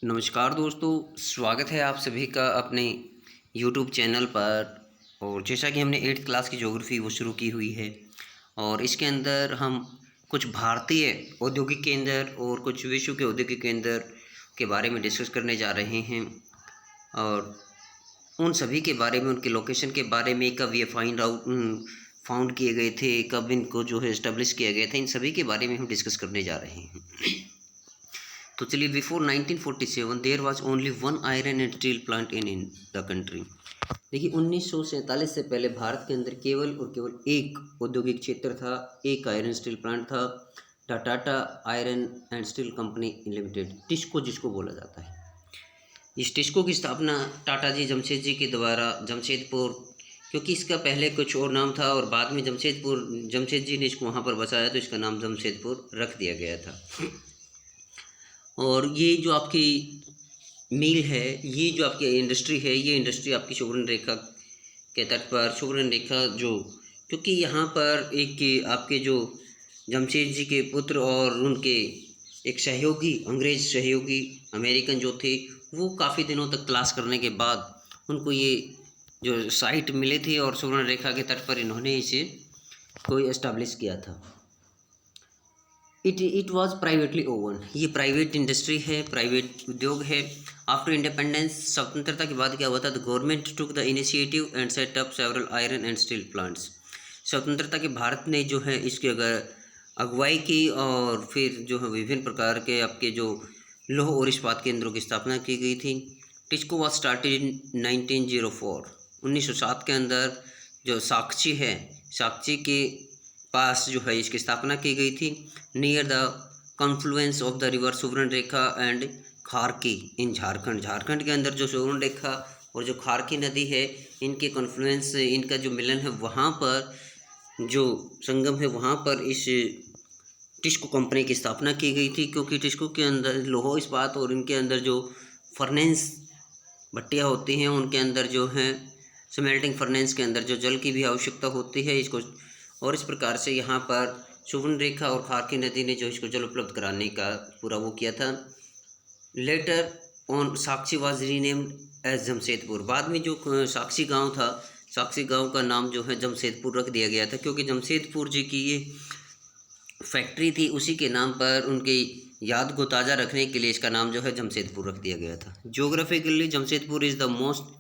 नमस्कार दोस्तों, स्वागत है आप सभी का अपने यूट्यूब चैनल पर। और जैसा कि हमने 8th क्लास की ज्योग्राफी वो शुरू की हुई है और इसके अंदर हम कुछ भारतीय औद्योगिक केंद्र और कुछ विश्व के औद्योगिक केंद्र के बारे में डिस्कस करने जा रहे हैं। और उन सभी के बारे में, उनके लोकेशन के बारे में, कब ये फाउंड किए गए थे, कब इनको जो है इस्टेब्लिश किया गया था, इन सभी के बारे में हम डिस्कस करने जा रहे हैं। तो चलिए, before 1947 there was only one iron and steel plant in the country. देखिए, 1947 से पहले भारत के अंदर केवल और केवल एक औद्योगिक क्षेत्र था, एक आयरन स्टील प्लांट था, the Tata iron and steel company limited, TISCO जिसको बोला जाता है। इस टिस्को की स्थापना टाटा जी जमशेद जी के द्वारा जमशेदपुर, क्योंकि इसका पहले कुछ और नाम था और बाद में जमशेद जी ने इसको वहाँ पर बसाया तो इसका नाम जमशेदपुर रख दिया गया था। और ये जो आपकी मिल है, ये जो आपकी इंडस्ट्री है, ये इंडस्ट्री आपकी सुवर्ण रेखा के तट पर, सुवर्ण रेखा जो, क्योंकि यहाँ पर एक आपके जो जमशेद जी के पुत्र और उनके एक सहयोगी, अंग्रेज सहयोगी अमेरिकन जो थे, वो काफ़ी दिनों तक तलाश करने के बाद उनको ये जो साइट मिले थे और सुवर्ण रेखा के तट पर इन्होंने इसे कोई एस्टैब्लिश किया था। इट वॉज प्राइवेटली ओवन, ये प्राइवेट इंडस्ट्री है, प्राइवेट उद्योग है। आफ्टर इंडिपेंडेंस, स्वतंत्रता के बाद क्या हुआ था, the government took the initiative and set up several iron and steel plants. स्वतंत्रता के भारत ने जो है इसकी अगुवाई की और फिर जो है विभिन्न प्रकार के आपके जो लौह और इस्पात केंद्रों की स्थापना की गई थी। टिस्को वॉज स्टार्टेड इन 1904, 1907 के अंदर जो साक्षी है, साक्षी के पास जो है इसकी स्थापना की गई थी, near the Confluence of the river सुवर्ण रेखा एंड खारकी इन झारखंड। झारखंड के अंदर जो सुवर्ण रेखा और जो खारकी नदी है, इनके कॉन्फ्लुएंस, इनका जो मिलन है, वहाँ पर जो संगम है, वहाँ पर इस टिस्को कंपनी की स्थापना की गई थी। क्योंकि टिस्को के अंदर लोहा इस्पात और इनके अंदर जो फर्नेंस भट्टियाँ होती हैं, उनके अंदर जो है स्मेल्टिंग फर्नेंस के अंदर जो जल की भी आवश्यकता होती है इसको, और इस प्रकार से यहाँ पर सुवर्ण रेखा और खारकी नदी ने जो इसको जल उपलब्ध कराने का पूरा वो किया था। Later on Sakchi was renamed as Jamshedpur. बाद में जो साक्षी गांव था, साक्षी गांव का नाम जो है जमशेदपुर रख दिया गया था, क्योंकि जमशेदपुर जी की ये फैक्ट्री थी, उसी के नाम पर उनकी याद को ताज़ा रखने के लिए इसका नाम जो है जमशेदपुर रख दिया गया था। Geographically Jamshedpur is the most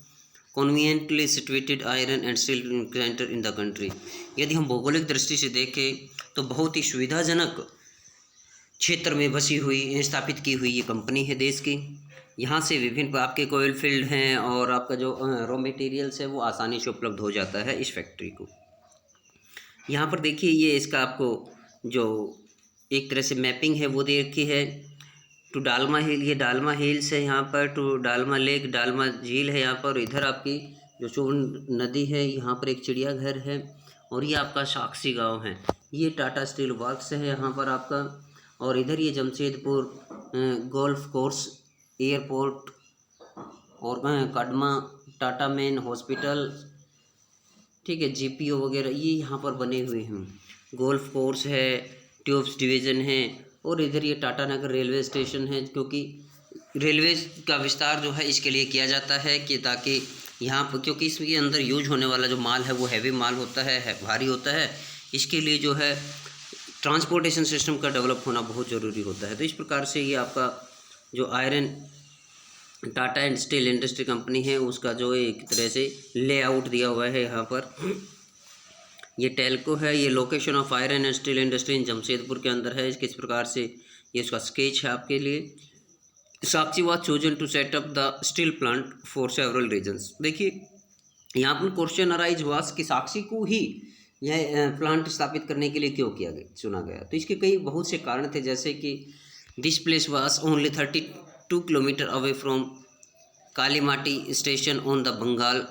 conveniently situated iron and steel centre in the country. यदि हम भौगोलिक दृष्टि से देखें तो बहुत ही सुविधाजनक क्षेत्र में बसी हुई, स्थापित की हुई ये कंपनी है देश की। यहाँ से विभिन्न आपके कोयल फील्ड हैं और आपका जो रॉ मटेरियल्स है वो आसानी से उपलब्ध हो जाता है इस फैक्ट्री को। यहाँ पर देखिए, ये इसका आपको जो एक तरह से मैपिंग है वो दे रखी है। टू डालमा हिल, ये डालमा हिल्स है यहाँ पर, टू डालमा लेक, डालमा झील है यहाँ पर। इधर आपकी जो सुवर्ण नदी है, यहाँ पर एक चिड़ियाघर है और ये आपका साक्षी गांव है। ये टाटा स्टील वर्क्स है यहाँ पर आपका, और इधर ये जमशेदपुर गोल्फ कोर्स, एयरपोर्ट और कदमा, टाटा मेन हॉस्पिटल, ठीक है, जीपीओ वगैरह ये यहाँ पर बने हुए हैं। गोल्फ कोर्स है, ट्यूब्स डिवीज़न है, और इधर ये टाटा नगर रेलवे स्टेशन है, क्योंकि रेलवे का विस्तार जो है इसके लिए किया जाता है कि ताकि यहाँ पर, क्योंकि इसके अंदर यूज होने वाला जो माल है वो हैवी माल होता है, भारी होता है, इसके लिए जो है ट्रांसपोर्टेशन सिस्टम का डेवलप होना बहुत ज़रूरी होता है। तो इस प्रकार से ये आपका जो iron Tata and steel industry company है उसका जो एक तरह से लेआउट दिया हुआ है यहाँ पर। ये टेल्को है, ये location of iron and steel industry in Jamshedpur के अंदर है। किस प्रकार से ये इसका स्केच है आपके लिए। Sakchi was chosen to set up the steel plant for several reasons. देखिए, यहाँ पर क्वेश्चन अराइज वास कि साक्षी को ही यह प्लांट स्थापित करने के लिए क्यों चुना गया। तो इसके कई बहुत से कारण थे, जैसे कि this place was only 32 kilometre away from Kalimati station on the Bengal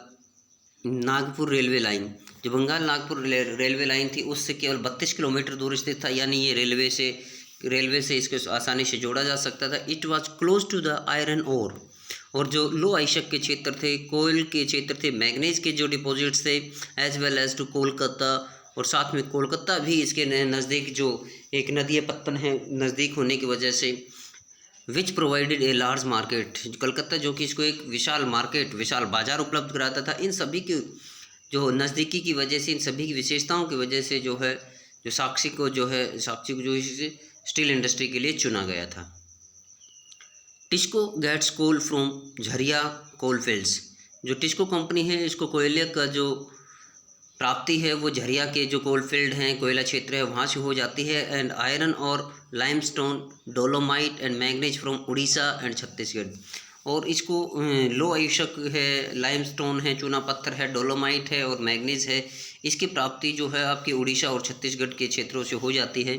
Nagpur railway line. जो बंगाल नागपुर रेलवे लाइन थी उससे केवल 32 किलोमीटर दूर स्थित था, यानी ये रेलवे से इसके आसानी से जोड़ा जा सकता था। It was close to the iron ore, और जो लो आइशक के क्षेत्र थे, कोयल के क्षेत्र थे, मैग्नीज के जो डिपॉजिट्स थे, as well as to Kolkata, और साथ में कोलकाता भी इसके नज़दीक जो एक नदी पत्तन है, नज़दीक होने की वजह से which provided a large market, Calcutta जो कि इसको एक विशाल मार्केट, विशाल बाजार उपलब्ध कराता था। इन सभी की जो नज़दीकी की वजह से, इन सभी की विशेषताओं की वजह से जो है, जो साक्षी को जो इसे स्टील इंडस्ट्री के लिए चुना गया था। TISCO gets coal from Jharia coal fields, जो टिस्को कंपनी है इसको कोयले का जो प्राप्ति है वो झरिया के जो कोलफील्ड हैं, कोयला क्षेत्र है, वहाँ से हो जाती है। एंड आयरन और limestone, dolomite and manganese from Orissa and Chhattisgarh. और इसको लो आयुषक है, लाइमस्टोन है, चूना पत्थर है, डोलोमाइट है और मैग्नीज है। इसकी प्राप्ति जो है आपकी उड़ीसा और छत्तीसगढ़ के क्षेत्रों से हो जाती है।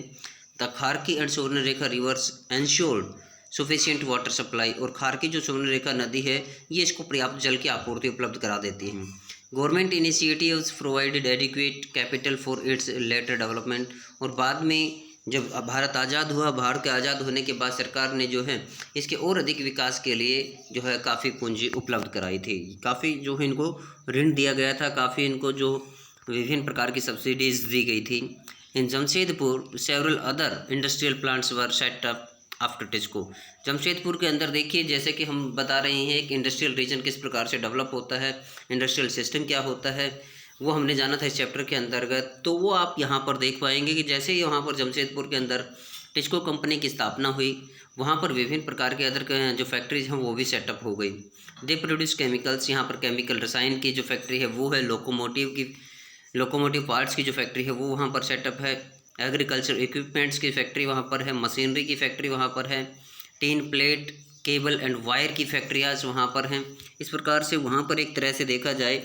The खारकी and Subarnarekha reverse ensured sufficient water supply, और खारकी जो सुवर्णरेखा नदी है ये इसको पर्याप्त जल की आपूर्ति उपलब्ध करा देती है। Government initiatives provided adequate capital for its later development, और बाद में जब भारत आज़ाद हुआ, भारत के आज़ाद होने के बाद सरकार ने जो है इसके और अधिक विकास के लिए जो है काफ़ी पूंजी उपलब्ध कराई थी, काफ़ी जो है इनको ऋण दिया गया था, काफ़ी इनको जो विभिन्न प्रकार की सब्सिडीज दी गई थी। In Jamshedpur several other industrial plants were set up after TISCO. Jamshedpur के अंदर देखिए, जैसे कि हम बता रहे हैं कि इंडस्ट्रियल रीजन किस प्रकार से डेवलप होता है, इंडस्ट्रियल सिस्टम क्या होता है, वो हमने जाना था इस चैप्टर के अंतर्गत। तो वो आप यहाँ पर देख पाएंगे कि जैसे ही यहाँ पर जमशेदपुर के अंदर टिस्को कंपनी की स्थापना हुई, वहाँ पर विभिन्न प्रकार के अदर जो फैक्ट्रीज हैं वो भी सेटअप हो गई। दे प्रोड्यूस केमिकल्स, यहाँ पर केमिकल रसायन की जो फैक्ट्री है वो है, लोकोमोटिव पार्ट्स की जो फैक्ट्री है वो वहाँ पर सेटअप है, एग्रीकल्चर इक्विपमेंट्स की फैक्ट्री वहाँ पर है, मशीनरी की फैक्ट्री वहाँ पर है, tin plate, cable and wire की फैक्ट्रियाज वहाँ पर हैं। इस प्रकार से वहाँ पर एक तरह से देखा जाए,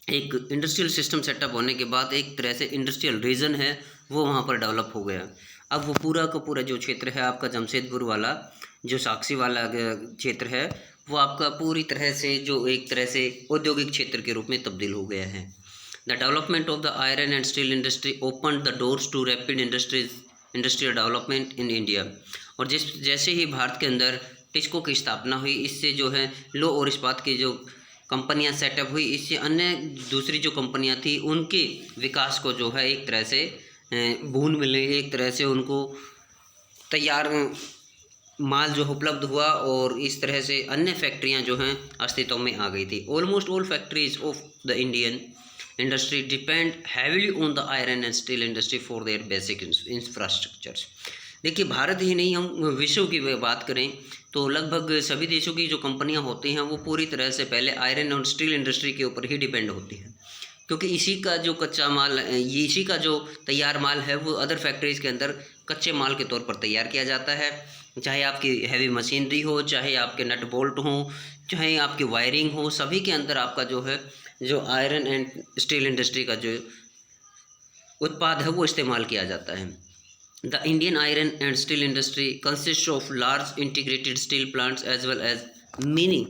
एक इंडस्ट्रियल सिस्टम सेटअप होने के बाद एक तरह से इंडस्ट्रियल रीजन है वो वहाँ पर डेवलप हो गया। अब वो पूरा का पूरा जो क्षेत्र है आपका जमशेदपुर वाला, जो साक्षी वाला क्षेत्र है, वो आपका पूरी तरह से जो एक तरह से औद्योगिक क्षेत्र के रूप में तब्दील हो गया है। The development of the iron and steel industry opened the doors to rapid industrial development in India। और जैसे ही भारत के अंदर टिस्को की स्थापना हुई, इससे जो है लो और इस्पात की जो कंपनियां सेटअप हुई, इससे अन्य दूसरी जो कंपनियां थी उनके विकास को जो है एक तरह से बूंद मिली, एक तरह से उनको तैयार माल जो उपलब्ध हुआ, और इस तरह से अन्य फैक्ट्रियां जो हैं अस्तित्व में आ गई थी। Almost all factories of the Indian industry depend heavily on the iron and steel industry for their basic infrastructures. देखिए, भारत ही नहीं, हम विश्व की बात करें तो लगभग सभी देशों की जो कंपनियां होती हैं वो पूरी तरह से पहले आयरन और स्टील इंडस्ट्री के ऊपर ही डिपेंड होती हैं, क्योंकि इसी का जो कच्चा माल, ये इसी का जो तैयार माल है वो अदर फैक्ट्रीज़ के अंदर कच्चे माल के तौर पर तैयार किया जाता है। चाहे आपकी हैवी मशीनरी हो, चाहे आपके नट बोल्ट हों, चाहे आपकी वायरिंग हो, सभी के अंदर आपका जो है जो आयरन एंड स्टील इंडस्ट्री का जो उत्पाद है वो इस्तेमाल किया जाता है। The Indian iron and steel industry consist of large integrated steel plants as well as mini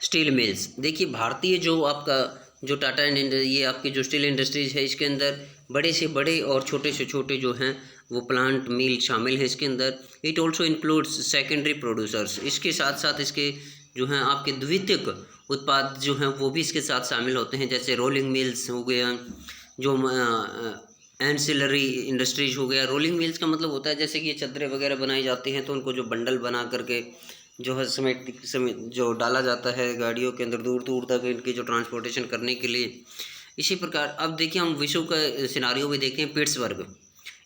steel mills. देखिए, भारतीय जो आपका जो टाटा एंड ये आपकी जो स्टील इंडस्ट्रीज है, इसके अंदर बड़े से बड़े और छोटे से छोटे जो हैं वो प्लांट मिल शामिल है इसके अंदर। It also includes secondary producers, इसके साथ साथ इसके जो हैं आपके द्वितीयक उत्पाद जो हैं वो भी इसके साथ शामिल होते हैं, जैसे रोलिंग मिल्स हो गया, जो एंसिलरी इंडस्ट्रीज हो गया। रोलिंग मिल्स का मतलब होता है जैसे कि ये चादरें वगैरह बनाई जाती हैं तो उनको जो बंडल बना करके जो है समेत जो डाला जाता है गाड़ियों के अंदर दूर दूर तक इनकी जो ट्रांसपोर्टेशन करने के लिए। इसी प्रकार अब देखिए, हम विश्व का सिनारियो भी देखें, Pittsburgh,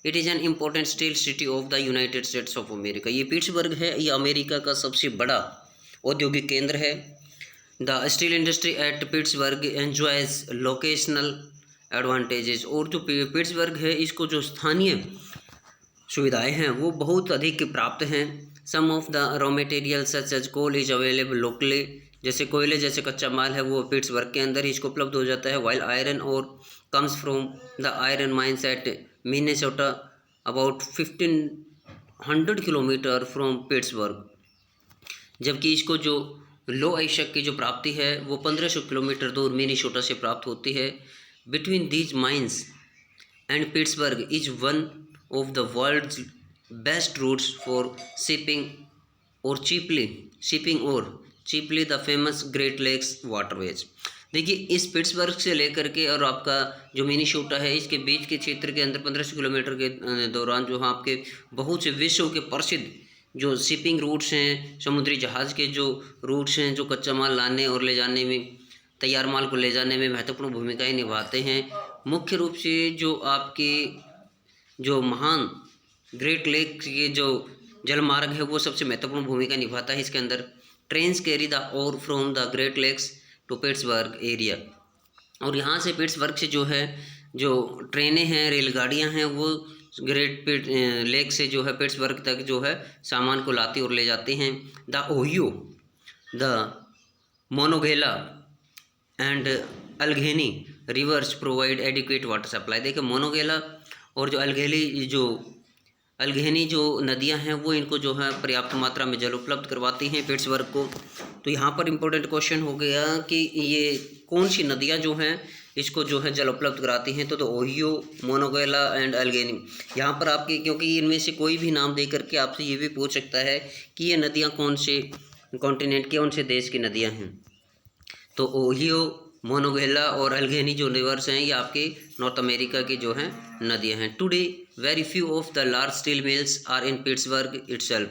it is an important steel city of the United states of America. ये पिट्सबर्ग है, ये अमेरिका का सबसे बड़ा औद्योगिक केंद्र है। The steel industry at Pittsburgh enjoys locational advantages, और जो पिट्सबर्ग है इसको जो स्थानीय सुविधाएं हैं वो बहुत अधिक प्राप्त हैं। Some of the raw material such as coal is available locally, जैसे कोयले जैसे कच्चा माल है वो पिट्सबर्ग के अंदर ही इसको उपलब्ध हो जाता है। While iron ore comes from the iron mines at Minnesota about 1500 kilometre from Pittsburgh, जबकि इसको जो लो आयुषक की जो प्राप्ति है वो 1500 किलोमीटर दूर मिनेसोटा से प्राप्त होती है। Between these mines and Pittsburgh is one of the world's best routes for shipping और cheaply the famous Great Lakes waterways. देखिए इस पिट्सबर्ग से लेकर के और आपका जो मिनीसोटा है, इसके बीच के क्षेत्र के अंदर 1500 किलोमीटर के दौरान जो है आपके बहुत से विश्व के प्रसिद्ध जो शिपिंग रूट्स हैं, समुद्री जहाज़ के जो रूट्स हैं, जो कच्चा माल लाने और ले जाने में, तैयार माल को ले जाने में महत्वपूर्ण भूमिकाएं निभाते हैं। मुख्य रूप से जो आपके जो महान ग्रेट लेक के जो जलमार्ग है वो सबसे महत्वपूर्ण भूमिका निभाता है। इसके अंदर trains carry the ore from the Great Lakes to Pittsburgh area, और यहाँ से पिट्सबर्ग से जो है जो ट्रेनें हैं, रेलगाड़ियाँ हैं, वो ग्रेट लेक से जो है पिट्सबर्ग तक जो है सामान को लाती और ले जाते हैं। The Ohio, the Monongahela and Allegheny rivers provide adequate water supply. देखिए मोनोगेला और जो अल्घेनी जो नदियां हैं वो इनको जो है पर्याप्त मात्रा में जल उपलब्ध करवाती हैं पिट्सबर्ग को। तो यहाँ पर इम्पोर्टेंट क्वेश्चन हो गया कि ये कौन सी नदियाँ जो हैं इसको जो है जल उपलब्ध कराती हैं, तो ओहियो, मोनोगेला एंड अल्घेनी। यहाँ पर आपके क्योंकि इनमें से कोई भी नाम दे करके आपसे ये भी पूछ सकता है कि ये नदियाँ कौन से कॉन्टिनेंट के, कौन से देश की नदियाँ हैं। तो ओहियो, मोनोगेला और अल्घेनी जो रिवर्स हैं ये आपके नॉर्थ अमेरिका की जो हैं नदियां हैं। Today very few of the large steel mills are in Pittsburgh itself.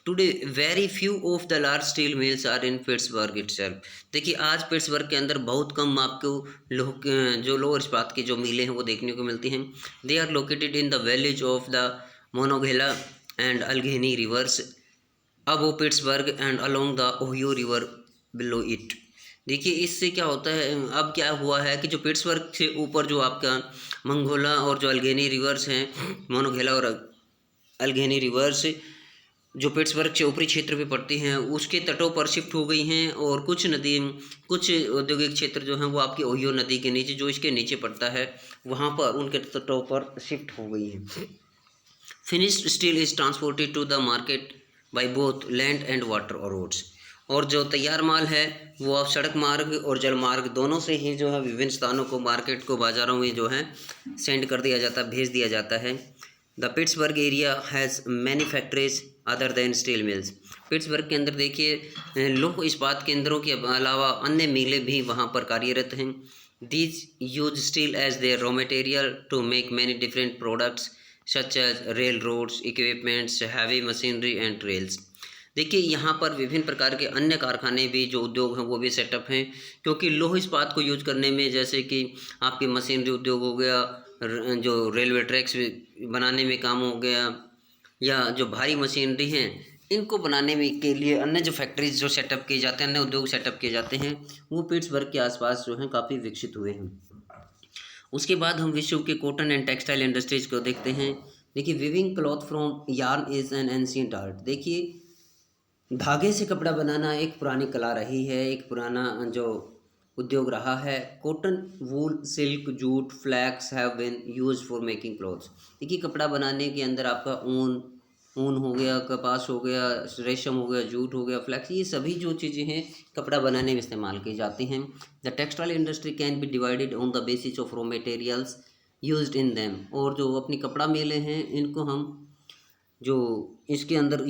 Today very few of the large steel mills are in Pittsburgh itself. देखिए आज पिट्सबर्ग के अंदर बहुत कम आपको लोह इस्पात की जो मिलें हैं वो देखने को मिलती हैं। They are located in the valleys of the Monongahela and Allegheny rivers above Pittsburgh and along the Ohio river below it. देखिए इससे क्या होता है, अब क्या हुआ है कि जो पिट्सबर्ग से ऊपर जो आपका मंगोला और जो अल्घेनी रिवर्स हैं, मोनोगेला और अल्घेनी रिवर्स जो पिट्सबर्ग से ऊपरी क्षेत्र पे पड़ती हैं उसके तटों पर शिफ्ट हो गई हैं, और कुछ औद्योगिक क्षेत्र जो हैं वो आपकी ओहियो नदी के नीचे जो इसके नीचे पड़ता है वहाँ पर उनके तटों पर शिफ्ट हो गई हैं। Finished steel is transported to the market by both land and water और रोड्स। और जो तैयार माल है वो आप सड़क मार्ग और जल मार्ग दोनों से ही जो है विभिन्न स्थानों को, मार्केट को, बाज़ारों में जो है सेंड कर दिया जाता है, भेज दिया जाता है। The Pittsburgh area has many factories other than steel mills. Pittsburgh के अंदर देखिए लोह इस्पात केंद्रों के अलावा अन्य मिलें भी वहाँ पर कार्यरत हैं। These use steel as their raw material to make many different products such as railroads, equipments, heavy machinery and trails. देखिए यहाँ पर विभिन्न प्रकार के अन्य कारखाने भी जो उद्योग हैं वो भी सेटअप हैं, क्योंकि लोह इस्पात को यूज करने में जैसे कि आपकी मशीनरी उद्योग हो गया, जो रेलवे ट्रैक्स बनाने में काम हो गया, या जो भारी मशीनरी हैं इनको बनाने में के लिए अन्य जो फैक्ट्रीज जो सेटअप किए जाते हैं, अन्य उद्योग सेटअप किए जाते हैं, वो पिट्सबर्ग के आसपास जो हैं काफ़ी विकसित हुए हैं। उसके बाद हम विश्व के कॉटन एंड टेक्सटाइल इंडस्ट्रीज को देखते हैं। देखिए weaving cloth from yarn is an ancient art. देखिए धागे से कपड़ा बनाना एक पुरानी कला रही है, एक पुराना जो उद्योग रहा है। Cotton, wool, silk, jute, flax have been use for making clothes. देखिए कपड़ा बनाने के अंदर आपका ऊन हो गया, कपास हो गया, रेशम हो गया, जूट हो गया, फ्लैक्स, ये सभी जो चीज़ें हैं कपड़ा बनाने में इस्तेमाल की जाती हैं। The textile industry can be divided on the basis of raw materials used in them. और जो अपनी कपड़ा मिलें हैं इनको हम जो इसके अंदर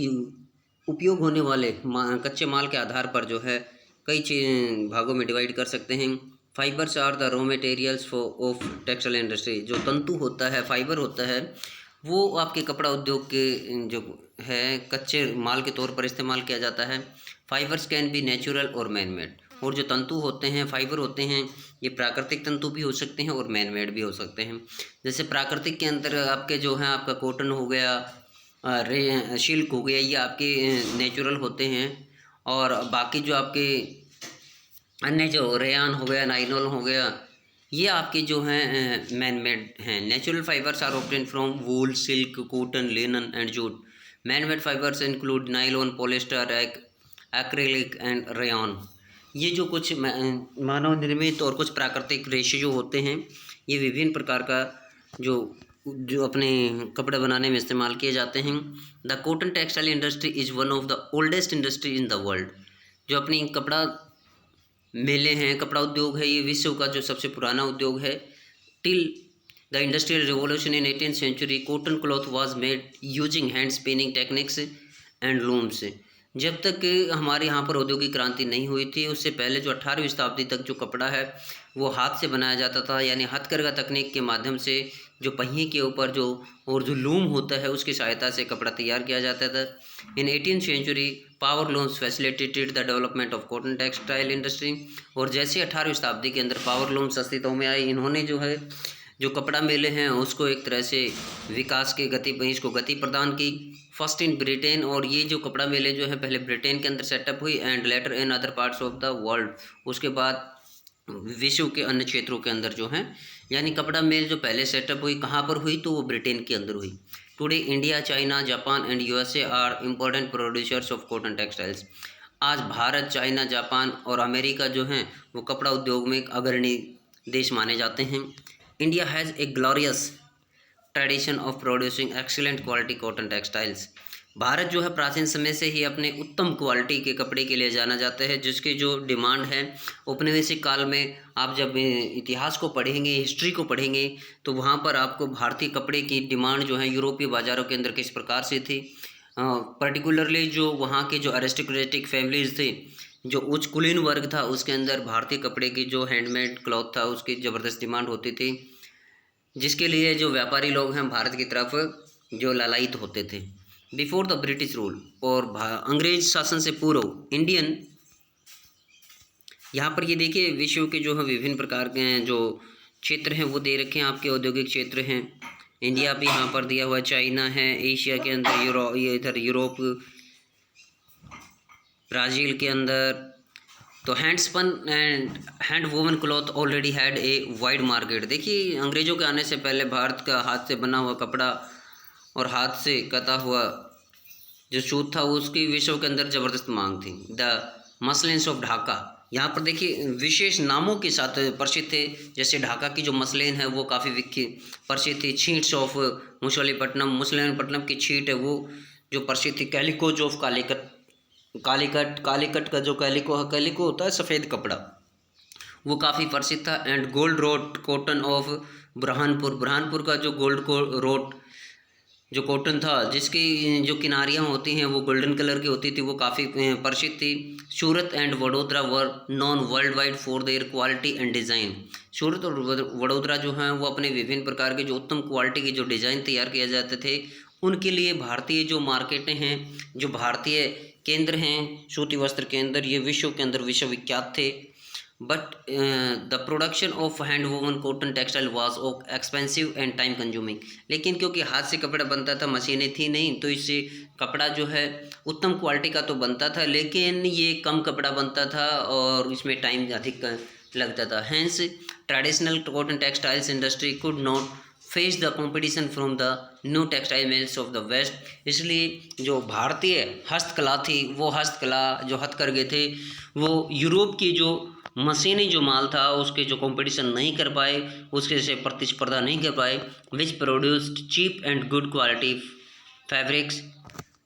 उपयोग होने वाले कच्चे माल के आधार पर जो है कई भागों में डिवाइड कर सकते हैं। Fibres are the raw materials of textile industry. जो तंतु होता है, फाइबर होता है, वो आपके कपड़ा उद्योग के जो है कच्चे माल के तौर पर इस्तेमाल किया जाता है। फाइबर्स कैन बी नेचुरल और मैन मेड। और जो तंतु होते हैं, फाइबर होते हैं, ये प्राकृतिक तंतु भी हो सकते हैं और मैन मेड भी हो सकते हैं। जैसे प्राकृतिक के अंदर आपके जो हैं आपका कॉटन हो गया, सिल्क हो गया, ये आपके नेचुरल होते हैं। और बाकी जो आपके अन्य जो रेयान हो गया, नाइलॉन हो गया, ये आपके जो हैं मैन मेड हैं। Natural fibres are obtained from wool, silk, cotton, linen and jute. Man made fibres include nylon, polyester, acrylic and rayon. ये जो कुछ मानव निर्मित और कुछ प्राकृतिक रेशे जो होते हैं, ये विभिन्न प्रकार का जो अपने कपड़े बनाने में इस्तेमाल किए जाते हैं। The cotton textile industry is one of the oldest industry in the world. जो अपनी कपड़ा मेले हैं, कपड़ा उद्योग है, ये विश्व का जो सबसे पुराना उद्योग है। Till the industrial revolution in 18th century cotton cloth was made using hand spinning techniques and looms. जब तक हमारे यहाँ पर औद्योगिक क्रांति नहीं हुई थी, उससे पहले जो 18वीं शताब्दी तक जो कपड़ा है वो हाथ से बनाया जाता था, यानी हथकरघा तकनीक के माध्यम से जो पहिए के ऊपर जो लूम होता है उसकी सहायता से कपड़ा तैयार किया जाता था। In 18th century power looms facilitated the development of cotton textile industry. और जैसे 18वीं शताब्दी के अंदर पावर लूम्स अस्तित्व में आए, इन्होंने जो कपड़ा मिले हैं उसको एक तरह से विकास के इसको गति प्रदान की। फर्स्ट इन ब्रिटेन, और ये जो कपड़ा मिले जो है पहले ब्रिटेन के अंदर सेटअप हुई, and later in other parts of the world, उसके बाद विश्व के अन्य क्षेत्रों के अंदर जो है, यानी कपड़ा मिल जो पहले सेटअप हुई कहाँ पर हुई, तो वो ब्रिटेन के अंदर हुई। Today India, China, Japan and USA are important producers of cotton textiles. आज भारत, चाइना, जापान और अमेरिका जो हैं वो कपड़ा उद्योग में अग्रणी देश माने जाते हैं। India has a glorious tradition of producing excellent quality cotton textiles. Bharat जो है प्राचीन समय से ही अपने उत्तम क्वालिटी के कपड़े के लिए जाना जाता है, जिसकी जो डिमांड है औपनिवेशिक काल में, आप जब इतिहास को पढ़ेंगे, हिस्ट्री को पढ़ेंगे, तो वहाँ पर आपको भारतीय कपड़े की डिमांड जो है यूरोपीय बाज़ारों के अंदर किस प्रकार से थी। पर्टिकुलरली जो वहाँ के जो एरिस्टोक्रेटिक फैमिलीज़ थे, जो उच्च कुलीन वर्ग था, उसके अंदर भारतीय कपड़े की जो हैंडमेड क्लॉथ था उसकी ज़बरदस्त डिमांड होती थी, जिसके लिए जो व्यापारी लोग हैं भारत की तरफ जो लालायित होते थे। बिफोर द ब्रिटिश रूल, और अंग्रेज शासन से पूर्व इंडियन, यहाँ पर ये देखिए विश्व के जो है विभिन्न प्रकार के जो क्षेत्र हैं वो दे रखे हैं, आपके औद्योगिक क्षेत्र हैं। इंडिया भी यहाँ पर दिया हुआ है, चाइना है, एशिया के अंदर ये इधर यूरोप, ब्राज़ील के अंदर। तो handspun and hand woven cloth already had a wide market. देखिए अंग्रेज़ों के आने से पहले भारत का हाथ से बना हुआ कपड़ा और हाथ से कता हुआ जो सूत था उसकी विश्व के अंदर ज़बरदस्त मांग थी। द मसलिन्स ऑफ ढाका, यहाँ पर देखिए विशेष नामों के साथ प्रसिद्ध थे, जैसे ढाका की जो मसलिन है वो काफ़ी विख्यात प्रसिद्ध थी। छींट्स ऑफ मुसलिनपट्टनम की छींट है वो जो प्रसिद्ध थी। कैलिकोज ऑफ कालीकट का जो कैलिको होता है सफ़ेद कपड़ा, वो काफ़ी प्रसिद्ध था। And gold road cotton of Burhanpur का जो गोल्ड रोड जो कॉटन था, जिसकी जो किनारियाँ होती हैं वो गोल्डन कलर की होती थी, वो काफ़ी प्रसिद्ध थी। Surat and Vadodara were known worldwide for their quality and design. Surat और वडोदरा जो हैं वो अपने विभिन्न प्रकार के जो उत्तम क्वालिटी के जो डिज़ाइन तैयार किए जाते थे उनके लिए भारतीय जो मार्केटें हैं, जो भारतीय केंद्र हैं सूती वस्त्र के अंदर, ये विश्व के अंदर विश्वविख्यात थे। But the production of hand woven cotton textile was expensive and time consuming. लेकिन क्योंकि हाथ से कपड़ा बनता था, मशीनें थी नहीं, तो इससे कपड़ा जो है उत्तम क्वालिटी का तो बनता था, लेकिन ये कम कपड़ा बनता था और इसमें टाइम अधिक लगता था। Hence traditional cotton textiles industry could not face the competition from the new textile mills of the west. इसलिए जो भारतीय हस्तकला थी, वो हस्तकला जो हथकरघे थे, वो यूरोप की जो मशीनी जो माल था उसके जो कंपटीशन नहीं कर पाए, उसके से प्रतिस्पर्धा नहीं कर पाए। Which produced cheap and good quality fabrics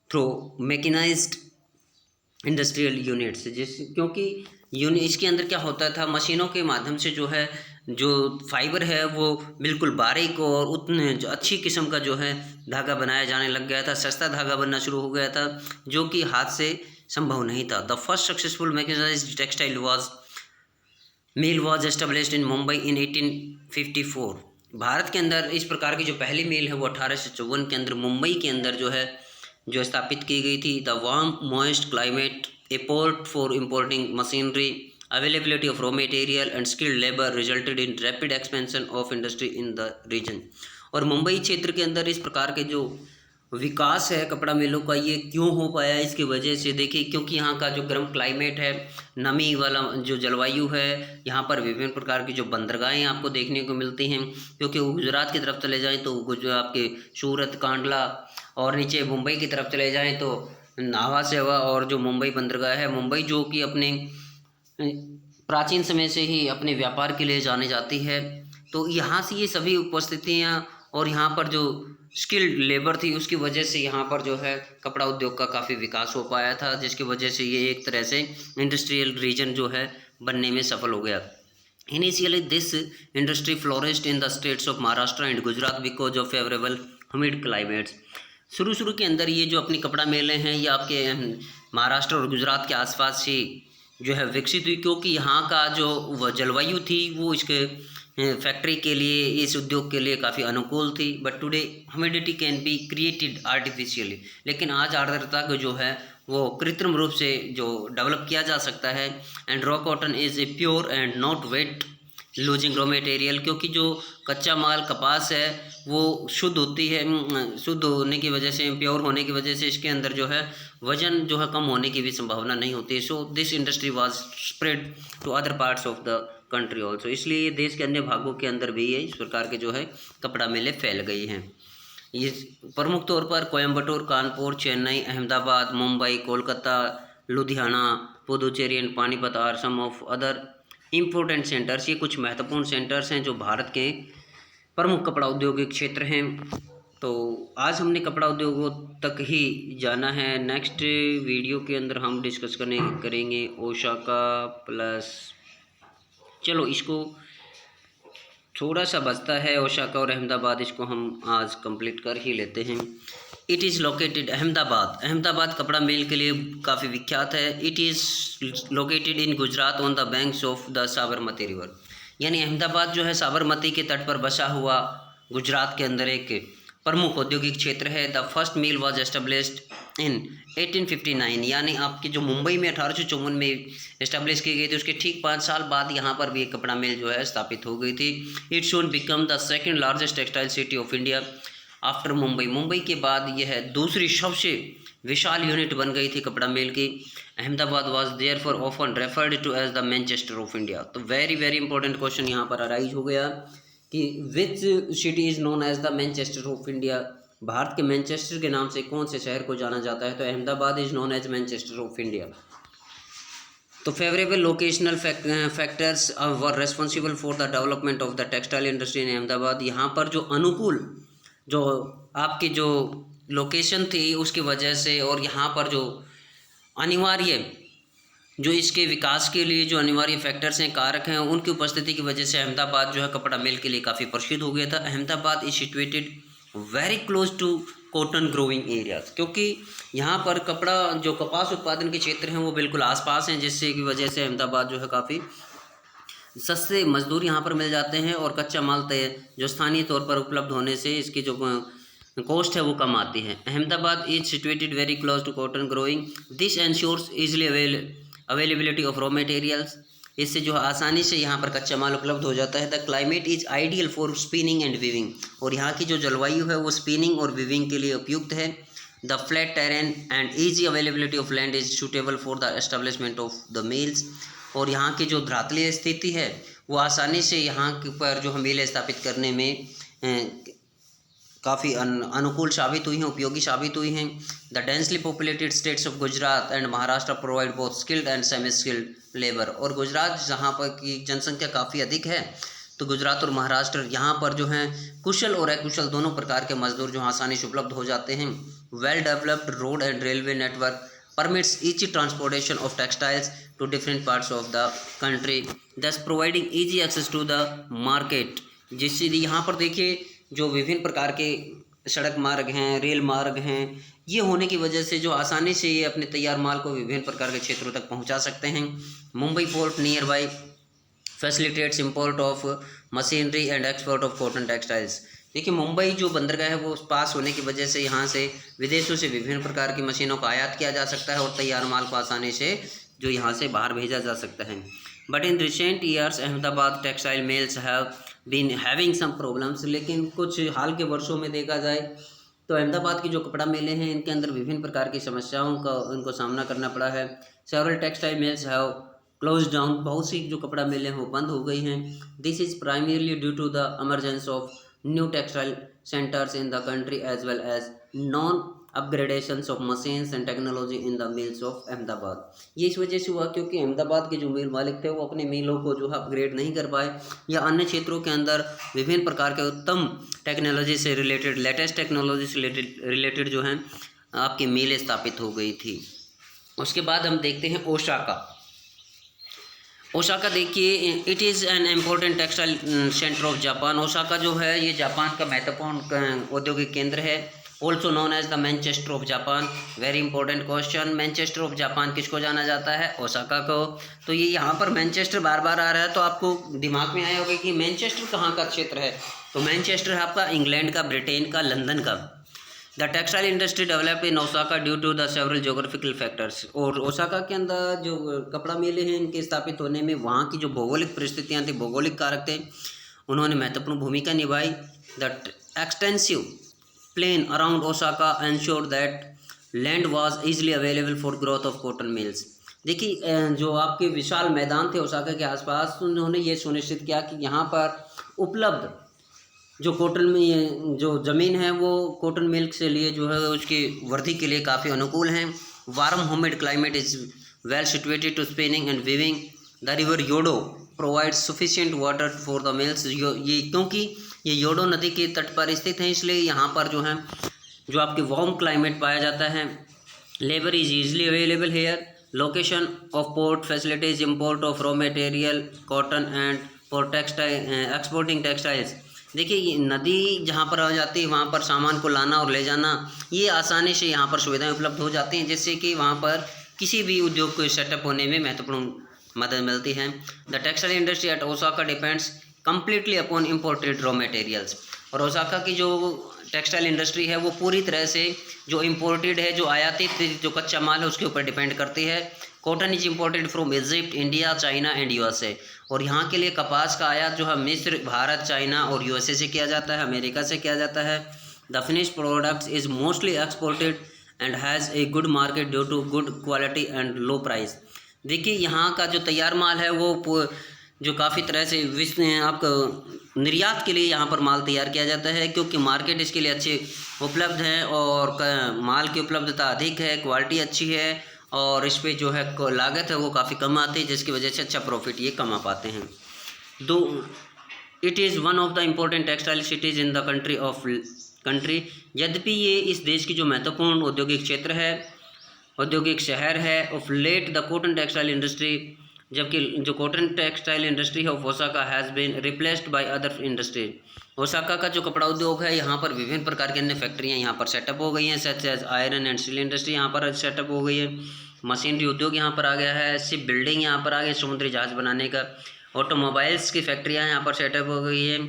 through mechanised industrial units. क्योंकि इसके अंदर क्या होता था, मशीनों के माध्यम से जो है जो फाइबर है वो बिल्कुल बारीक और उतने जो अच्छी किस्म का जो है धागा बनाया जाने लग गया था, सस्ता धागा बनना शुरू हो गया था, जो कि हाथ से संभव नहीं था। The first successful mechanised textile mill was established in Mumbai in 1854। Bharat के अंदर इस प्रकार की जो पहली मिल है वो 1854 के अंदर मुंबई के अंदर जो स्थापित की गई थी। The warm moist climate, a port for importing machinery, availability of raw material and skilled labour resulted in rapid expansion of industry in the region. और मुंबई क्षेत्र के अंदर इस प्रकार के जो विकास है कपड़ा मिलों का, ये क्यों हो पाया, इसकी वजह से देखिए क्योंकि यहाँ का जो गर्म क्लाइमेट है, नमी वाला जो जलवायु है, यहाँ पर विभिन्न प्रकार की जो बंदरगाहें आपको देखने को मिलती हैं। क्योंकि गुजरात की तरफ चले जाएँ तो आपके सूरत, कांडला, और नीचे मुंबई की तरफ चले जाएँ तो नावा सेवा, और जो मुंबई बंदरगाह है मुंबई, जो कि अपने प्राचीन समय से ही अपने व्यापार के लिए जाने जाती है। तो यहाँ से ये सभी उपस्थितियाँ और यहाँ पर जो स्किल्ड लेबर थी उसकी वजह से यहाँ पर जो है कपड़ा उद्योग का काफ़ी विकास हो पाया था, जिसकी वजह से ये एक तरह से इंडस्ट्रियल रीजन जो है बनने में सफल हो गया। Initially this industry flourished in the states of Maharashtra and Gujarat because of favourable humid climates. शुरू के अंदर ये जो अपनी कपड़ा मिलें हैं ये आपके महाराष्ट्र और गुजरात के आसपास से जो है विकसित हुई, क्योंकि यहाँ का जो जलवायु थी वो इसके फैक्ट्री के लिए, इस उद्योग के लिए काफ़ी अनुकूल थी। But today humidity can be created artificially, लेकिन आज आर्द्रता को जो है वो कृत्रिम रूप से जो डेवलप किया जा सकता है। And raw cotton is a pure and not weight losing raw material, क्योंकि जो कच्चा माल कपास है वो शुद्ध होती है, शुद्ध होने की वजह से, प्योर होने की वजह से इसके अंदर जो है वजन जो है कम होने की भी संभावना नहीं होती। So this industry was spread to other parts of the country also, इसलिए ये देश के अन्य भागों के अंदर भी इस प्रकार के जो है कपड़ा मिलें फैल गई हैं। ये प्रमुख तौर पर Coimbatore, Kanpur, Chennai, Ahmedabad, Mumbai, Kolkata, Ludhiana, Puducherry and Panipat are some of other important centres. ये कुछ महत्वपूर्ण सेंटर्स हैं जो भारत के प्रमुख कपड़ा औद्योगिक क्षेत्र हैं। तो आज हमने कपड़ा उद्योगों तक ही जाना है। नेक्स्ट वीडियो के अंदर हम डिस्कस करेंगे ओसाका प्लस, चलो इसको थोड़ा सा बचता है, ओसाका और अहमदाबाद, इसको हम आज कंप्लीट कर ही लेते हैं। इट इज़ लोकेटेड अहमदाबाद कपड़ा मिल के लिए काफ़ी विख्यात है। It is located in Gujarat on the banks of the Sabarmati river, यानी अहमदाबाद जो है साबरमती के तट पर बसा हुआ गुजरात के अंदर एक प्रमुख औद्योगिक क्षेत्र है। The first mill was established इन 1859, यानी आपकी जो मुंबई में 1854 में एस्टेब्लिश की गई थी, उसके ठीक 5 साल बाद यहाँ पर भी एक कपड़ा मिल जो है स्थापित हो गई थी। It should become the second largest textile city of India after Mumbai के बाद यह दूसरी सबसे विशाल यूनिट बन गई थी कपड़ा मिल की। Ahmedabad was therefore often referred to as the Manchester of India. तो वेरी इंपॉर्टेंट क्वेश्चन यहाँ पर अराइज हो गया कि which city is known as the Manchester of India, Bharat के मैनचेस्टर के नाम से कौन से शहर को जाना जाता है? तो Ahmedabad is known as Manchester of India. तो favourable locational factors were responsible for the development of the textile industry in Ahmedabad. यहाँ पर जो अनुकूल जो आपकी जो लोकेशन थी उसकी वजह से, और यहाँ पर जो अनिवार्य जो इसके विकास के लिए जो अनिवार्य फैक्टर्स हैं, कारक हैं, उनकी उपस्थिति की वजह से अहमदाबाद जो है कपड़ा मिल के लिए काफ़ी प्रसिद्ध हो गया था। Ahmedabad is situated very close to cotton growing areas, क्योंकि यहाँ पर कपड़ा जो कपास उत्पादन के क्षेत्र हैं वो बिल्कुल आसपास हैं, जिससे की वजह से अहमदाबाद जो है काफ़ी सस्ते मजदूर यहाँ पर मिल जाते हैं और कच्चा माल जो स्थानीय तौर पर उपलब्ध होने से इसकी जो कॉस्ट है वो कम आती है। Ahmedabad is situated very close to cotton growing, this ensures easily availability of raw materials, इससे जो आसानी से यहाँ पर कच्चा माल उपलब्ध हो जाता है। The climate is ideal for spinning and weaving, और यहाँ की जो जलवायु है वो स्पिनिंग और वीविंग के लिए उपयुक्त है। The flat terrain and easy availability of land is suitable for the establishment of the mills, और यहाँ की जो धरातलीय स्थिति है वो आसानी से यहाँ पर जो हम मिलें स्थापित करने में काफ़ी अनुकूल साबित हुई हैं, उपयोगी साबित हुई हैं। The densely populated states of Gujarat and Maharashtra provide both skilled and semi skilled labour, और गुजरात जहाँ पर की जनसंख्या काफ़ी अधिक है, तो गुजरात और महाराष्ट्र यहाँ पर जो हैं कुशल और अकुशल दोनों प्रकार के मजदूर जो आसानी से उपलब्ध हो जाते हैं। Well developed road and railway network permits easy transportation of textiles to different parts of the country, thus providing easy access to the market। जिससे यहाँ पर देखिए जो विभिन्न प्रकार के सड़क मार्ग हैं, रेल मार्ग हैं, ये होने की वजह से जो आसानी से ये अपने तैयार माल को विभिन्न प्रकार के क्षेत्रों तक पहुँचा सकते हैं। Mumbai port near by facilitates import of machinery and export of cotton textiles. देखिए मुंबई जो बंदरगाह है वो पास होने की वजह से यहाँ से विदेशों से विभिन्न प्रकार की मशीनों का आयात किया जा सकता है और तैयार माल को आसानी से जो यहाँ से बाहर भेजा जा सकता है। But in recent years Ahmedabad textile mills have been having some problems, लेकिन कुछ हाल के वर्षों में देखा जाए तो अहमदाबाद की जो कपड़ा मिलें हैं इनके अंदर विभिन्न प्रकार की समस्याओं का उनको सामना करना पड़ा है। Several textile mills have close down, बहुत सी जो कपड़ा मिलें वो बंद हो गई हैं। This is primarily due to the emergence of new textile centers in the country as well as non upgradations of machines and technology in the mills of Ahmedabad। ये इस वजह से हुआ क्योंकि अहमदाबाद के जो मिल मालिक थे वो अपने मिलों को जो है अपग्रेड नहीं कर पाए, या अन्य क्षेत्रों के अंदर विभिन्न प्रकार के उत्तम टेक्नोलॉजी से रिलेटेड, लेटेस्ट टेक्नोलॉजी से रिलेटेड जो हैं आपकी मिलें स्थापित हो गई थी। उसके बाद हम देखते हैं ओसाका देखिए, it is an important textile centre of Japan. Osaka जो है ये जापान का महत्वपूर्ण औद्योगिक केंद्र है। Also known as the Manchester of Japan. Very important question, Manchester of Japan किसको जाना जाता है? ओसाका को। तो ये यहाँ पर मैनचेस्टर बार बार आ रहा है, तो आपको दिमाग में आया होगा कि मैनचेस्टर कहाँ का क्षेत्र है। तो मैनचेस्टर है आपका इंग्लैंड का, ब्रिटेन का, लंदन का। The textile industry developed in Osaka due to the several geographical factors. और ओसाका के अंदर जो कपड़ा मिले हैं इनके स्थापित होने में वहाँ की जो भौगोलिक परिस्थितियाँ थी, भौगोलिक कारक थे, उन्होंने महत्वपूर्ण भूमिका निभाई। The extensive plain around Osaka ensure that land was easily available for growth of cotton mills. देखिए जो आपके विशाल मैदान थे ओसाका के आसपास, उन्होंने ये सुनिश्चित किया कि यहाँ पर उपलब्ध जो कॉटन में जो ज़मीन है वो कॉटन मिल्क से लिए जो है उसकी वृद्धि के लिए काफ़ी अनुकूल हैं। Warm humid climate is well situated to spinning and weaving. The river Yodo provides sufficient water for the mills. ये क्योंकि ये योडो नदी के तट पर स्थित है, इसलिए यहाँ पर जो है जो आपके वार्म क्लाइमेट पाया जाता है। Labour is easily available hair. Location of port facilities, import of raw material cotton and for textile exporting textiles. देखिए ये नदी जहाँ पर आ जाती है वहाँ पर सामान को लाना और ले जाना, ये आसानी से यहाँ पर सुविधाएं उपलब्ध हो जाती हैं, जिससे कि वहाँ पर किसी भी उद्योग को सेटअप होने में महत्वपूर्ण मदद मिलती है। The textile industry at Osaka depends completely upon imported raw materials. और ओसाका की जो टेक्सटाइल इंडस्ट्री है वो पूरी तरह से जो इम्पोर्टेड है, जो आयातित जो कच्चा माल है उसके ऊपर डिपेंड करती है। Cotton is imported from Egypt, India, China and USA. और यहाँ के लिए कपास का आयात जो है मिस्र, भारत, चाइना और यूएसए से किया जाता है, अमेरिका से किया जाता है। The finish products is mostly exported and has a good market due to good quality and low price. देखिए यहाँ का जो तैयार माल है वो जो काफ़ी तरह से विश्व आपका निर्यात के लिए यहाँ पर माल तैयार किया जाता है, क्योंकि मार्केट इसके लिए अच्छे उपलब्ध है और माल की उपलब्धता अधिक है, क्वालिटी अच्छी है और इस पर जो है लागत है वो काफ़ी कम आती है, जिसकी वजह से अच्छा प्रॉफिट ये कमा पाते हैं। दो it is one of the important textile cities in the country. यद्यपि ये इस देश की जो महत्वपूर्ण औद्योगिक क्षेत्र है, औद्योगिक शहर है। Of late the cotton textile industry, जबकि जो कॉटन टेक्सटाइल इंडस्ट्री है Osaka has been replaced by other industries. Osaka का जो कपड़ा उद्योग है यहाँ पर विभिन्न प्रकार की अन्य फैक्ट्रियाँ यहाँ पर सेटअप हो गई हैं, such as iron and steel industry यहाँ पर सेटअप हो गई है। मशीनरी उद्योग यहाँ पर आ गया है, शिप बिल्डिंग यहाँ पर आ गई, समुद्री जहाज बनाने का, ऑटोमोबाइल्स की फैक्ट्रियाँ यहाँ पर सेटअप हो गई है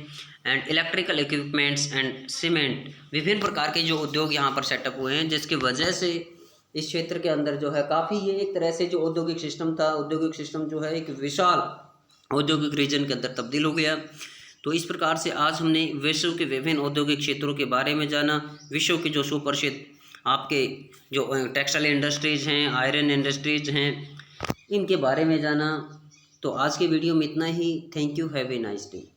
and electrical equipments and cement. विभिन्न प्रकार के जो उद्योग यहाँ पर सेटअप हुए हैं, जिसकी वजह से इस क्षेत्र के अंदर जो है काफ़ी ये एक तरह से जो औद्योगिक सिस्टम था, औद्योगिक सिस्टम जो है एक विशाल औद्योगिक रीजन के अंदर तब्दील हो गया। तो इस प्रकार से आज हमने विश्व के विभिन्न औद्योगिक क्षेत्रों के बारे में जाना, विश्व के जो सुप्रसिद्ध आपके जो टेक्सटाइल इंडस्ट्रीज़ हैं, आयरन इंडस्ट्रीज हैं, इनके बारे में जाना। तो आज के वीडियो में इतना ही। Thank you, have a nice day.